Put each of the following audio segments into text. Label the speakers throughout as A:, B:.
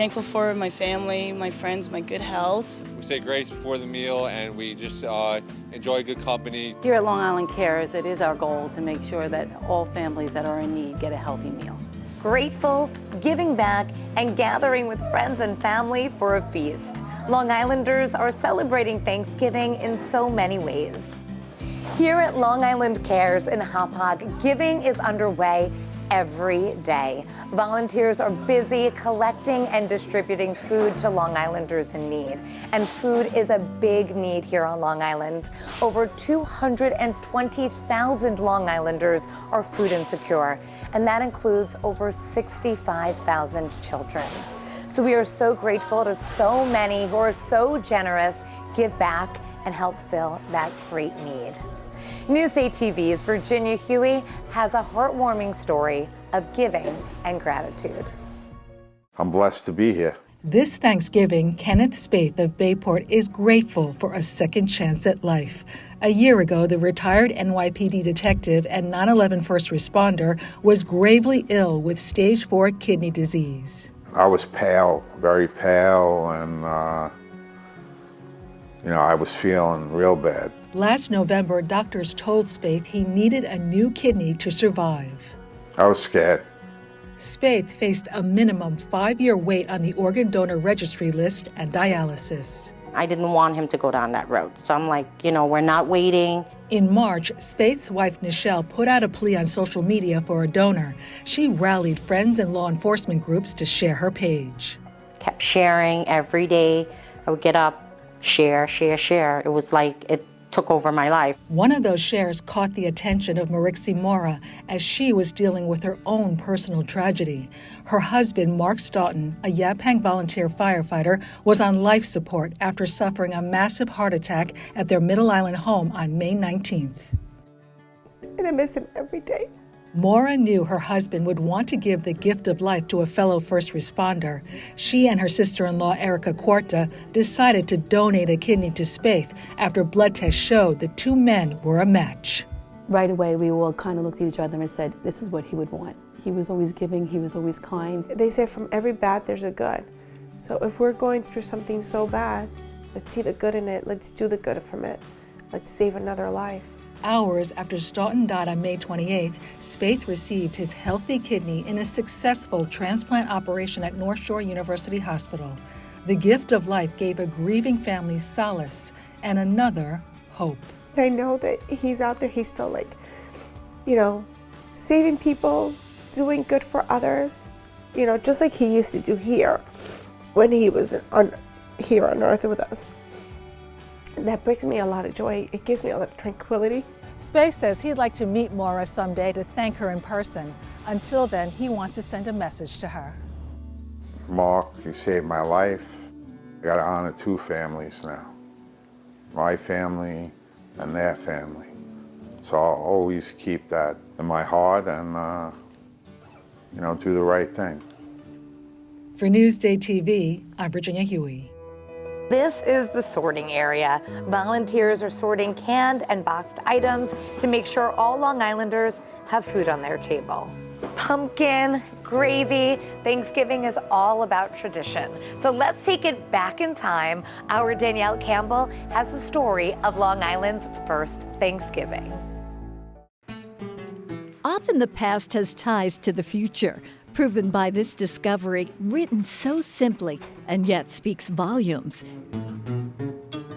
A: thankful for my family, my friends, my good health.
B: We say grace before the meal, and we just enjoy good company.
C: Here at Long Island Cares, it is our goal to make sure that all families that are in need get a healthy meal.
D: Grateful, giving back, and gathering with friends and family for a feast. Long Islanders are celebrating Thanksgiving in so many ways. Here at Long Island Cares in Hauppauge, giving is underway every day. Volunteers are busy collecting and distributing food to Long Islanders in need. And food is a big need here on Long Island. Over 220,000 Long Islanders are food insecure, and that includes over 65,000 children. So we are so grateful to so many who are so generous, give back, and help fill that great need. Newsday TV's Virginia Huey has a heartwarming story of giving and gratitude.
E: I'm blessed to be here.
F: This Thanksgiving, Kenneth Spaeth of Bayport is grateful for a second chance at life. A year ago, the retired NYPD detective and 9/11 first responder was gravely ill with stage 4 kidney disease.
E: I was pale, very pale, and I was feeling real bad.
F: Last November, doctors told Spaeth he needed a new kidney to survive.
E: I was scared.
F: Spaeth faced a minimum 5-year wait on the organ donor registry list and dialysis.
G: I didn't want him to go down that road. So I'm like, we're not waiting.
F: In March, Spaeth's wife, Nichelle, put out a plea on social media for a donor. She rallied friends and law enforcement groups to share her page.
G: Kept sharing every day. I would get up, share. It was like it took over my life.
F: One of those shares caught the attention of Marixie Mora as she was dealing with her own personal tragedy. Her husband, Mark Stoughton, a Yaphank volunteer firefighter, was on life support after suffering a massive heart attack at their Middle Island home on May 19th.
H: And I miss him every day.
F: Mora knew her husband would want to give the gift of life to a fellow first responder. She and her sister-in-law, Erica Quarta, decided to donate a kidney to Spaeth after blood tests showed the two men were a match.
C: Right away, we all kind of looked at each other and said, this is what he would want. He was always giving, he was always kind.
H: They say from every bad, there's a good. So if we're going through something so bad, let's see the good in it. Let's do the good from it. Let's save another life.
F: Hours after Stoughton died on May 28th, Spaeth received his healthy kidney in a successful transplant operation at North Shore University Hospital. The gift of life gave a grieving family solace and another hope.
H: I know that he's out there, he's still saving people, doing good for others, just like he used to do here when he was here on Earth with us. That brings me a lot of joy. It gives me a lot of tranquility.
F: Spaeth says he'd like to meet Mora someday to thank her in person. Until then, he wants to send a message to her.
E: Mark, you saved my life. I got to honor two families now. My family and their family. So I'll always keep that in my heart and, do the right thing.
F: For Newsday TV, I'm Virginia Huey.
D: This is the sorting area. Volunteers are sorting canned and boxed items to make sure all Long Islanders have food on their table. Pumpkin, gravy, Thanksgiving is all about tradition. So let's take it back in time. Our Danielle Campbell has the story of Long Island's first Thanksgiving.
I: Often the past has ties to the future, proven by this discovery, written so simply and yet speaks volumes.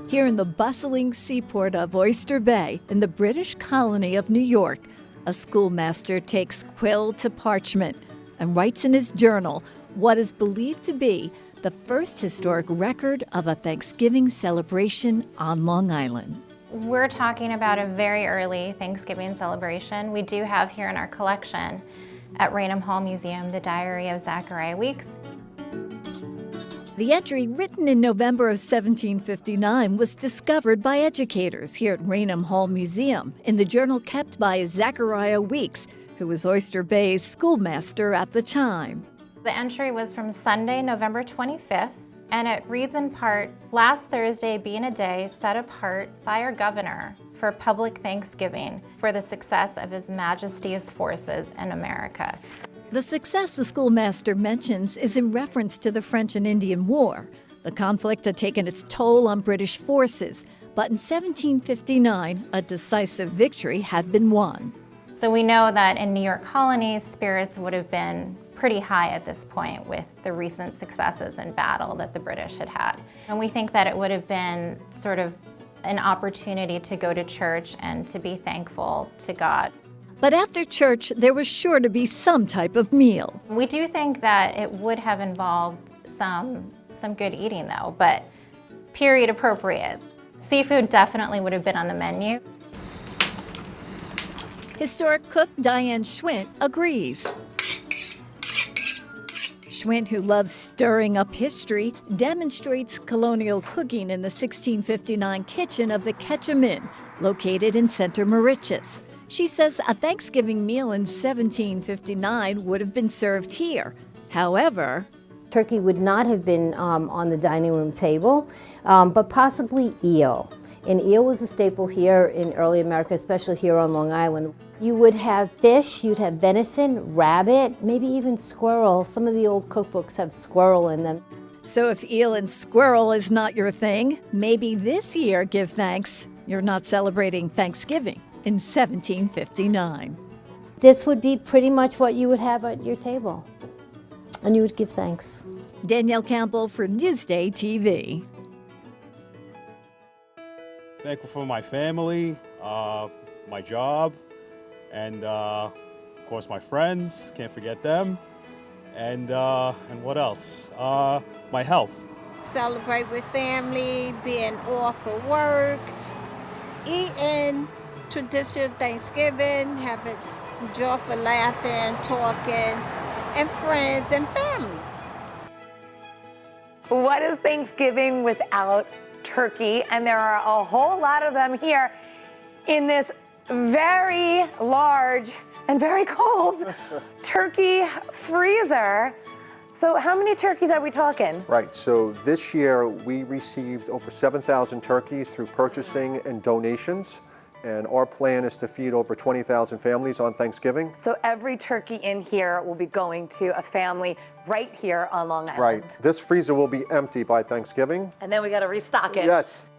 I: Here in the bustling seaport of Oyster Bay, in the British colony of New York, a schoolmaster takes quill to parchment and writes in his journal what is believed to be the first historic record of a Thanksgiving celebration on Long Island.
J: We're talking about a very early Thanksgiving celebration. We do have here in our collection at Raynham Hall Museum, the Diary of Zachariah Weeks.
I: The entry, written in November of 1759, was discovered by educators here at Raynham Hall Museum in the journal kept by Zachariah Weeks, who was Oyster Bay's schoolmaster at the time.
J: The entry was from Sunday, November 25th, and it reads in part, "Last Thursday being a day set apart by our governor for public thanksgiving for the success of His Majesty's forces in America."
I: The success the schoolmaster mentions is in reference to the French and Indian War. The conflict had taken its toll on British forces, but in 1759, a decisive victory had been won.
J: So we know that in New York colonies, spirits would have been pretty high at this point with the recent successes in battle that the British had had. And we think that it would have been sort of an opportunity to go to church and to be thankful to God.
I: But after church, there was sure to be some type of meal.
J: We do think that it would have involved some good eating though, but period appropriate. Seafood definitely would have been on the menu.
I: Historic cook Diane Schwint agrees. Schwint, who loves stirring up history, demonstrates colonial cooking in the 1659 kitchen of the Ketchum Inn, located in Center Mauritius. She says a Thanksgiving meal in 1759 would have been served here. However,
G: Turkey would not have been on the dining room table, but possibly eel. And eel was a staple here in early America, especially here on Long Island. You would have fish, you'd have venison, rabbit, maybe even squirrel. Some of the old cookbooks have squirrel in them.
I: so if eel and squirrel is not your thing, maybe this year give thanks you're not celebrating Thanksgiving in 1759.
G: This would be pretty much what you would have at your table, and you would give thanks.
I: Danielle Campbell for Newsday TV.
K: Thankful for my family, my job, and of course my friends, can't forget them, and what else? My health.
L: Celebrate with family, being off of work, eating traditional Thanksgiving, having joyful laughing, talking, and friends and family.
D: What is Thanksgiving without turkey? And there are a whole lot of them here in this very large and very cold turkey freezer. So how many turkeys are we talking?
M: Right, so this year we received over 7,000 turkeys through purchasing and donations. And our plan is to feed over 20,000 families on Thanksgiving.
D: So every turkey in here will be going to a family right here on Long Island.
M: Right. This freezer will be empty by Thanksgiving.
D: And then we got to restock it.
M: Yes.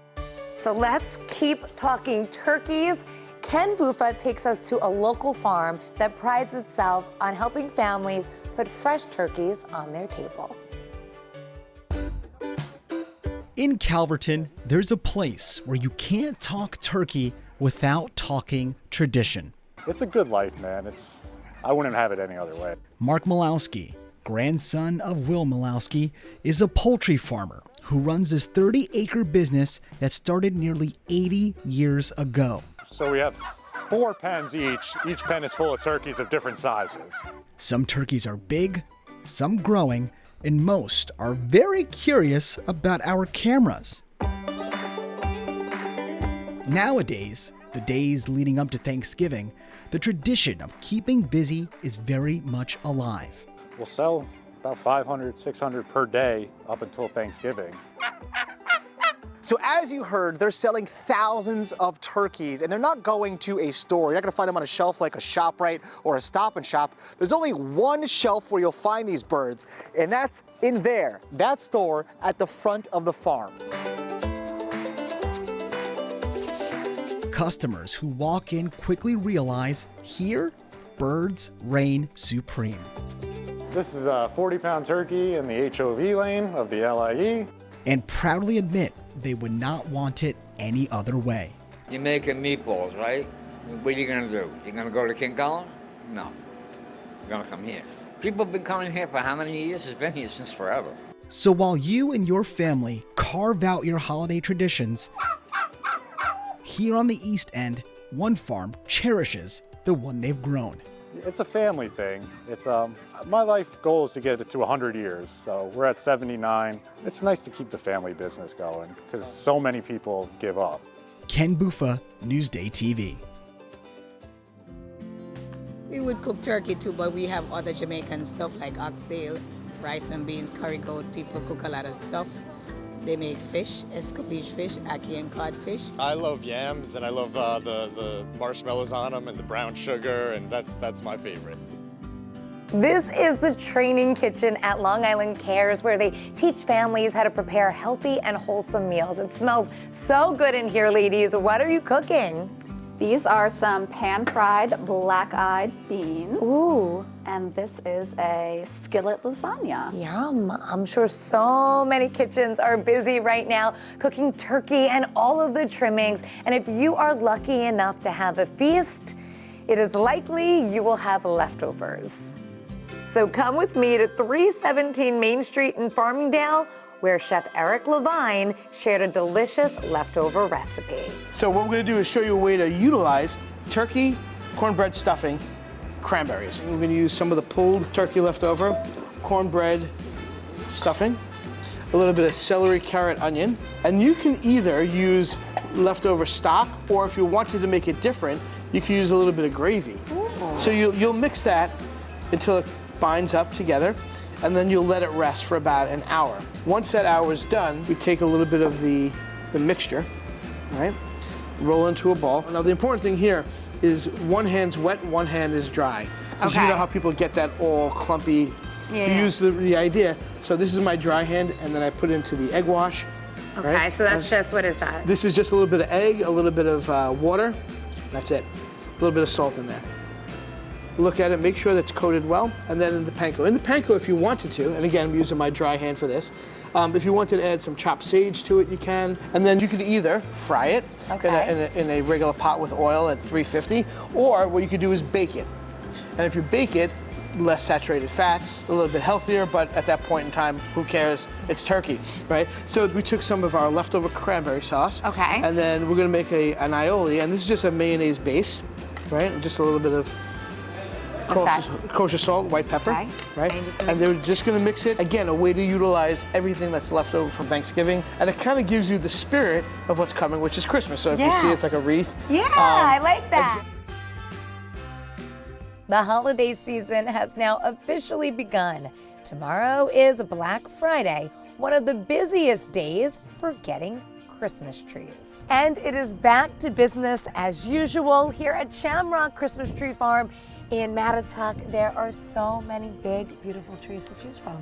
D: So let's keep talking turkeys. Ken Buffa takes us to a local farm that prides itself on helping families put fresh turkeys on their table.
N: In Calverton, there's a place where you can't talk turkey without talking tradition.
O: It's a good life, man. I wouldn't have it any other way.
N: Mark Malowski, grandson of Will Malowski, is a poultry farmer who runs his 30-acre business that started nearly 80 years ago.
O: So we have 4 pens each. Each pen is full of turkeys of different sizes.
N: Some turkeys are big, some growing, and most are very curious about our cameras. Nowadays, the days leading up to Thanksgiving, the tradition of keeping busy is very much alive.
O: We'll sell about 500, 600 per day up until Thanksgiving.
P: So as you heard, they're selling thousands of turkeys, and they're not going to a store. You're not gonna find them on a shelf like a ShopRite or a Stop and Shop. There's only one shelf where you'll find these birds, and that's in there, that store at the front of the farm.
N: Customers who walk in quickly realize here, birds reign supreme.
O: This is a 40-pound turkey in the HOV lane of the LIE.
N: And proudly admit they would not want it any other way.
Q: You're making meatballs, right? What are you gonna do? You're gonna go to King Cullen? No. You're gonna come here. People have been coming here for how many years? It's been here since forever.
N: So while you and your family carve out your holiday traditions, here on the East End, one farm cherishes the one they've grown.
O: It's a family thing. My life goal is to get it to 100 years, so we're at 79. It's nice to keep the family business going because so many people give up.
N: Ken Buffa, Newsday TV.
R: We would cook turkey too, but we have other Jamaican stuff like oxtail, rice and beans, curry goat. People cook a lot of stuff. They make fish, escovitch fish, ackee and codfish.
S: I love yams, and I love the marshmallows on them and the brown sugar, and that's my favorite.
D: This is the training kitchen at Long Island Cares, where they teach families how to prepare healthy and wholesome meals. It smells so good in here, ladies. What are you cooking?
T: These are some pan-fried black-eyed beans.
D: Ooh.
T: And this is a skillet lasagna.
D: Yum. I'm sure so many kitchens are busy right now cooking turkey and all of the trimmings. And if you are lucky enough to have a feast, it is likely you will have leftovers. So come with me to 317 Main Street in Farmingdale, where Chef Eric Levine shared a delicious leftover recipe.
U: So what we're gonna do is show you a way to utilize turkey, cornbread stuffing, cranberries. And we're gonna use some of the pulled turkey leftover, cornbread stuffing, a little bit of celery, carrot, onion. And you can either use leftover stock, or if you wanted to make it different, you can use a little bit of gravy. Ooh. So you'll mix that until it binds up together, and then you'll let it rest for about an hour. Once that hour is done, we take a little bit of the mixture, all right? Roll into a ball. Now the important thing here is one hand's wet, one hand is dry. Because you know how people get that all clumpy.
D: Yeah.
U: You use the idea. So this is my dry hand, and then I put it into the egg wash.
D: Okay,
U: right?
D: so that's just, what is that?
U: This is just a little bit of egg, a little bit of water. That's it. A little bit of salt in there. Look at it, make sure that's coated well, and then in the panko. In the panko, if you wanted to, and again, I'm using my dry hand for this, if you wanted to add some chopped sage to it, you can. And then you could either fry it in a regular pot with oil at 350, or what you could do is bake it. And if you bake it, less saturated fats, a little bit healthier, but at that point in time, who cares? It's turkey, right? So we took some of our leftover cranberry sauce, and then we're gonna make an aioli, and this is just a mayonnaise base, right? And just a little bit of kosher salt, white pepper, right? And they're just gonna mix it. Again, a way to utilize everything that's left over from Thanksgiving, and it kind of gives you the spirit of what's coming, which is Christmas. So if you see, it's like a wreath.
D: Yeah, I like that. The holiday season has now officially begun. Tomorrow is Black Friday, one of the busiest days for getting Christmas trees. And it is back to business as usual here at Shamrock Christmas Tree Farm in Mattituck. There are so many big, beautiful trees to choose from.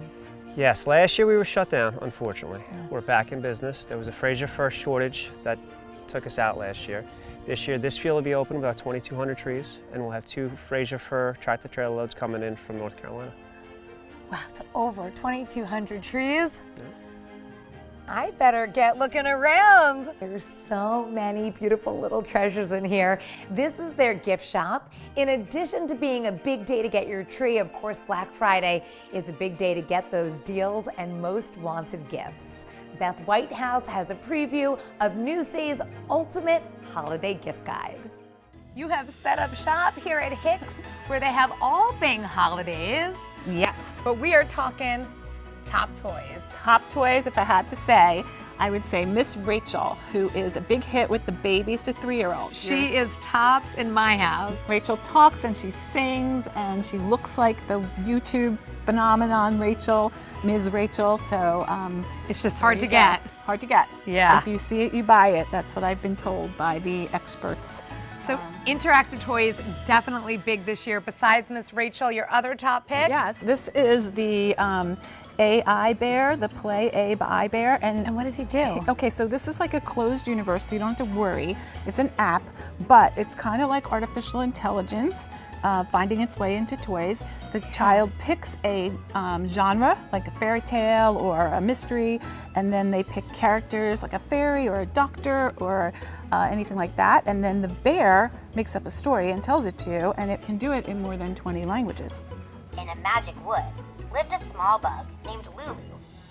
V: Yes, last year we were shut down, unfortunately. We're back in business. There was a Fraser fir shortage that took us out last year. This year, this field will be open with about 2,200 trees, and we'll have 2 Fraser fir tractor trailer loads coming in from North Carolina.
D: Wow, so over 2,200 trees? Yeah. I better get looking around. There's so many beautiful little treasures in here. This is their gift shop. In addition to being a big day to get your tree, of course, Black Friday is a big day to get those deals and most wanted gifts. Beth Whitehouse has a preview of Newsday's ultimate holiday gift guide. You have set up shop here at Hicks, where they have all things holidays.
W: Yes.
D: But we are talking top toys.
W: Top toys, if I had to say, I would say Miss Rachel, who is a big hit with the babies to 3-year-olds.
D: She is tops in my house.
W: Rachel talks and she sings and she looks like the YouTube phenomenon Rachel, Ms. Rachel, so
D: it's just hard to get.
W: Hard to get.
D: Yeah.
W: If you see it, you buy it. That's what I've been told by the experts.
D: So interactive toys, definitely big this year. Besides Miss Rachel, your other top pick?
W: Yes, this is the AI Bear, the Play AI Bear.
D: And what does he do?
W: Okay, so this is like a closed universe, so you don't have to worry. It's an app, but it's kind of like artificial intelligence finding its way into toys. The child picks a genre, like a fairy tale or a mystery, and then they pick characters like a fairy or a doctor or anything like that, and then the bear makes up a story and tells it to you, and it can do it in more than 20 languages.
X: In a magic wood lived a small bug named Lulu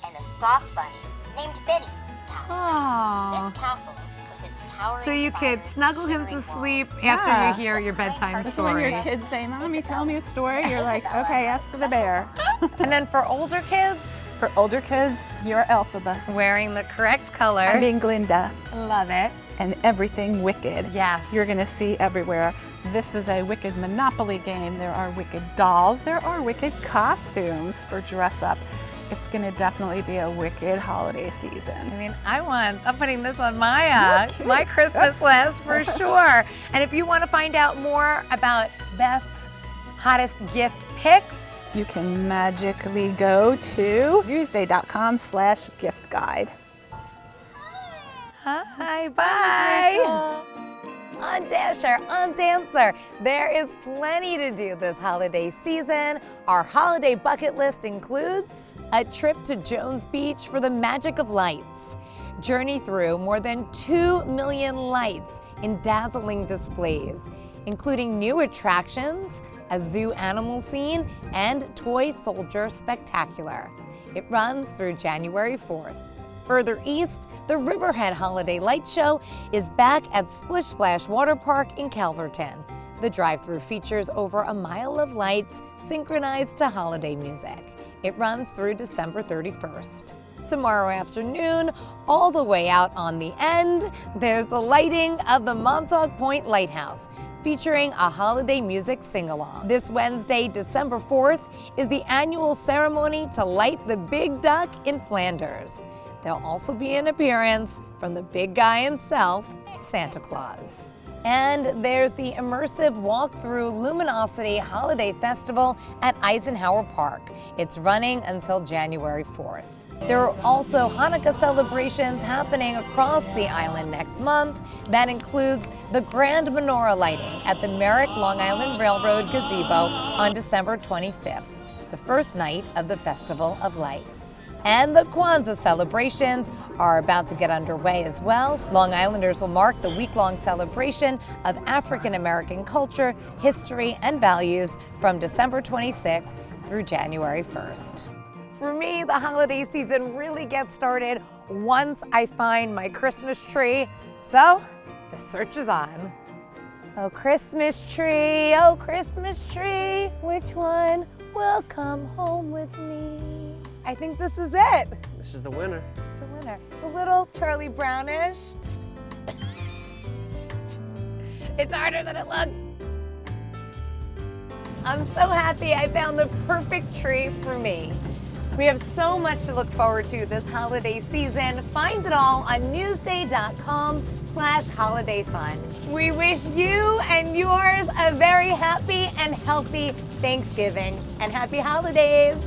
X: and a soft bunny named Betty Castle.
D: Aww.
X: This castle, with its towering
D: So you could snuggle him to sleep after you hear your bedtime
W: This
D: story.
W: is when your kids say, Mommy, tell me a story. You're like, okay, ask the bear.
D: And then for older kids?
W: For older kids, you're Elphaba.
D: Wearing the correct color.
W: I'm being Glinda.
D: Love it.
W: And everything wicked.
D: Yes.
W: You're gonna see everywhere. This is a wicked Monopoly game. There are wicked dolls. There are wicked costumes for dress up. It's gonna definitely be a wicked holiday season.
D: I mean, I'm putting this on my Christmas list for sure. And if you want to find out more about Beth's hottest gift picks,
W: you can magically go to newsday.com/gift guide.
D: Hi, bye. On Dasher, on Dancer, there is plenty to do this holiday season. Our holiday bucket list includes a trip to Jones Beach for the magic of lights. Journey through more than 2 million lights in dazzling displays, including new attractions, a zoo animal scene, and Toy Soldier Spectacular. It runs through January 4th. Further east, the Riverhead Holiday Light Show is back at Splish Splash Water Park in Calverton. The drive-thru features over a mile of lights synchronized to holiday music. It runs through December 31st. Tomorrow afternoon, all the way out on the end, there's the lighting of the Montauk Point Lighthouse, featuring a holiday music sing-along. This Wednesday, December 4th, is the annual ceremony to light the Big Duck in Flanders. There'll also be an appearance from the big guy himself, Santa Claus. And there's the immersive walk-through Luminosity Holiday Festival at Eisenhower Park. It's running until January 4th. There are also Hanukkah celebrations happening across the island next month. That includes the Grand Menorah lighting at the Merrick Long Island Railroad Gazebo on December 25th, the first night of the Festival of Lights. And the Kwanzaa celebrations are about to get underway as well. Long Islanders will mark the week-long celebration of African American culture, history, and values from December 26th through January 1st. For me, the holiday season really gets started once I find my Christmas tree. So, the search is on. Oh, Christmas tree, which one will come home with me? I think this is it.
V: This is the winner.
D: The winner. It's a little Charlie Brownish. It's harder than it looks. I'm so happy I found the perfect tree for me. We have so much to look forward to this holiday season. Find it all on newsday.com/holiday fun. We wish you and yours a very happy and healthy Thanksgiving and happy holidays.